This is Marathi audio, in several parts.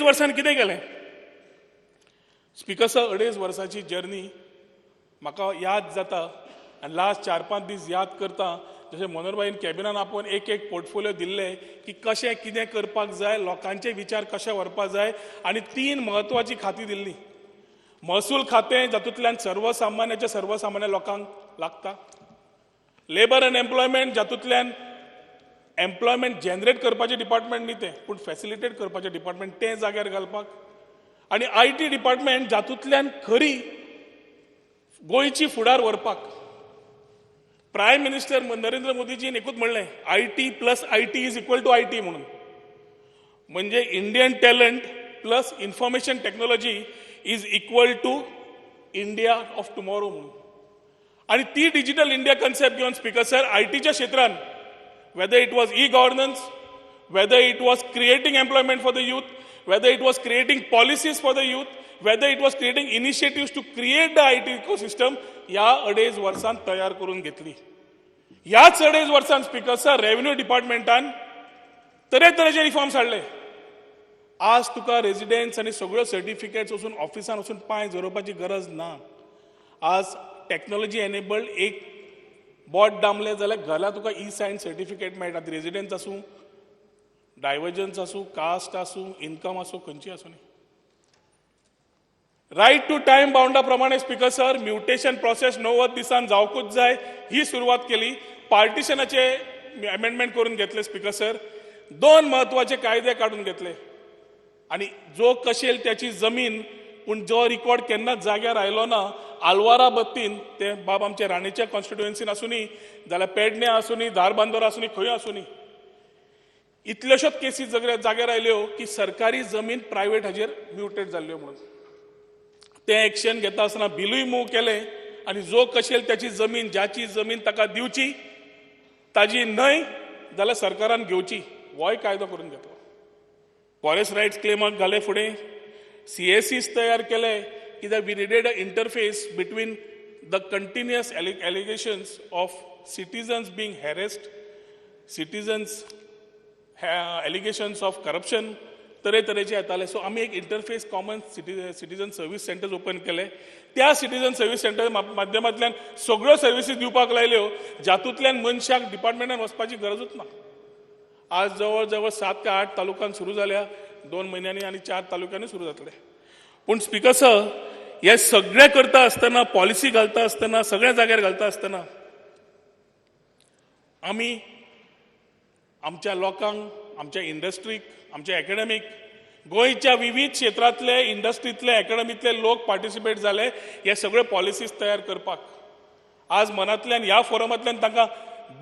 वर्सांनी कितें केलें? स्पीकर सर, 2.5 वर्साची जर्नी म्हाका याद जाता आनी लास्ट 4-5 दीस याद करता जशें मनोहरबाईन कॅबिनान आपोवन एक पोर्टफोलियो दिल्ले की कशें कितें करपाक जाय, लोकांचे विचार कशे व्हरपाक जाय आनी 3 म्हत्वाची खातीं दिल्लीं. महसूल खातें, जातूंतल्यान सर्वसामान्य लोकांक लागता. लेबर एंड एम्प्लॉयमेंट, जातूंतल्यान एम्प्लॉयमेंट जनरेट करपाचें डिपार्टमेंट न्ही तें, पूण फॅसिलिटेट करपाचें डिपार्टमेंट तें जाग्यार घालपाक. आनी IT डिपार्टमेंट, जातूंतल्यान खरी गोंयची फुडार व्हरपाक. प्रायम मिनिस्टर नरेंद्र मोदीजीन एकूच म्हणलें, IT plus IT is equal to IT म्हणून. म्हणजे Indian talent plus information technology is equal to India of tomorrow म्हणून. आणि ती डिजिटल इंडिया कन्सेप्ट घेवन स्पीकर सर ITच्या क्षेत्रांत, whether it was e-governance, whether it was creating employment for the youth, whether it was creating policies for the youth, whether it was creating initiatives to create the IT ecosystem, ह्या 2.5 वर्सांत तयार करून घेतली. ह्याच 2.5 वर्सांत स्पीकर सर रेव्हेन्यू डिपार्टमेंटान तरेतरेचे रिफॉर्म्स हाडले. आज तुका रेजिडेन्स आनी सगळ्यो सर्टिफिकेट्स वचून ऑफिसान वचून पांय झरोवपाची गरज ना. आज टेक्नॉलॉजी एनेबल्ड एक बोट दामलें जाल्यार घरा तुका E-सायन सर्टिफिकेट मेळटा. रेजिडेन्स आसूं, डायवर्जन्स आसूं, कास्ट आसूं, इन्कम आसूं, खंयची आसूं न्ही. रायट टू टायम बाउंडा प्रमाणे स्पीकर सर म्युटेशन प्रोसेस 90 दिसान जावकूच जाय ही सुरवात केली. पार्टिशनाचे अमेंडमेंट करून घेतले स्पीकर सर. 2 म्हत्वाचे कायदे काडून घेतले. आनी जो कशेल त्याची जमीन, पूण जो रिकॉर्ड केन्नाच जाग्यार आयलो ना, आलवारा बत्तीन ते बाब आमच्या राणेच्या कॉन्स्टिट्युएन्सीन आसूं न्ही, जाल्यार पेडणे आसूं न्ही, धारबांदोर आसूं न्ही, खंय आसूं न्ही, इतल्योशोच केसी जाग्यार आयल्यो की सरकारी जमीन प्रायव्हेट हाजेर म्युटेट जाल्ल्यो म्हणून. ते एक्शन घेता आसतना बिलूय मूव केलें आनी जो कशेल त्याची जमीन, ज्याची जमीन ताका दिवची, ताजी न्हय जाल्यार सरकारान घेवची, होय कायदो करून घेतलो. फॉरेस्ट रायट्स क्लेमाक घाले फुडें. CSEs तयार केले कित्याक we needed a interface between the continuous allegations of citizens being harassed, citizens allegations of corruption तरेतरेचे येताले. सो आमी एक interface common citizen service centres open केले. त्या सिटीजन सर्व्हिस सेंटर माध्यमांतल्यान सगळ्यो सर्विसीस दिवपाक लायल्यो, जातूंतल्यान मनशाक डिपार्टमेंटान वचपाची गरजूच ना. आज जवळ जवळ 7 ते 8 तालुक्यात सुरू जाल्या. 2 म्हयन्यांनी आनी 4 तालुक्यांनी सुरू जातले. पूण स्पीकर सर, हे सगळें करता आसतना, पॉलिसी घालता आसतना, सगळ्या जाग्यार घालता आसतना आमी आमच्या लोकांक, आमच्या इंडस्ट्रीक, आमच्या एकेडमीक, गोंयच्या विविध क्षेत्रांतले, इंडस्ट्रींतले, एकेडमींतले लोक पार्टिसिपेट जाले हे सगळे पॉलिसीज तयार करपाक. आज मनांतल्यान ह्या फोरमांतल्यान तांकां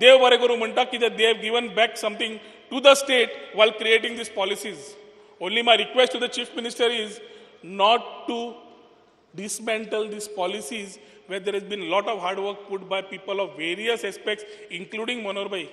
देव बरें करूं म्हणटा, कित्याक they have given back something to the state while creating these policies. Only my request to the Chief Minister is not to dismantle these policies where there has been a lot of hard work put by people of various aspects, including Manohar Bhai.